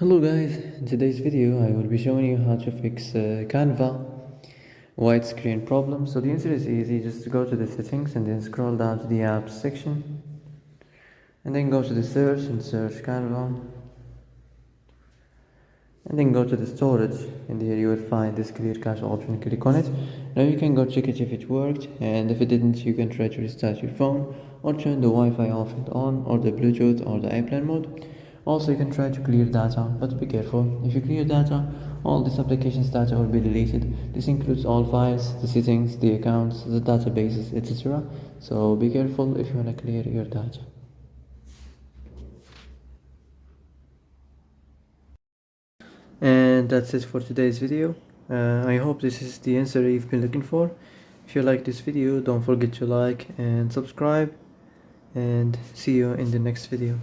Hello guys, in today's video I will be showing you how to fix Canva widescreen problem. So the answer is easy, just go to the settings and then scroll down to the apps section and then go to the search and search Canva and then go to the storage and here you will find this clear cache option. Click on it. Now you can go check it if it worked, and if it didn't you can try to restart your phone or turn the Wi-Fi off and on, or the Bluetooth or the airplane mode. Also you can try to clear data, but be careful. If you clear data, all this application's data will be deleted. This includes all files, the settings, the accounts, the databases, etc. So be careful if you want to clear your data. And that's it for today's video. I hope this is the answer you've been looking for. If you like this video, don't forget to like and subscribe, and see you in the next video.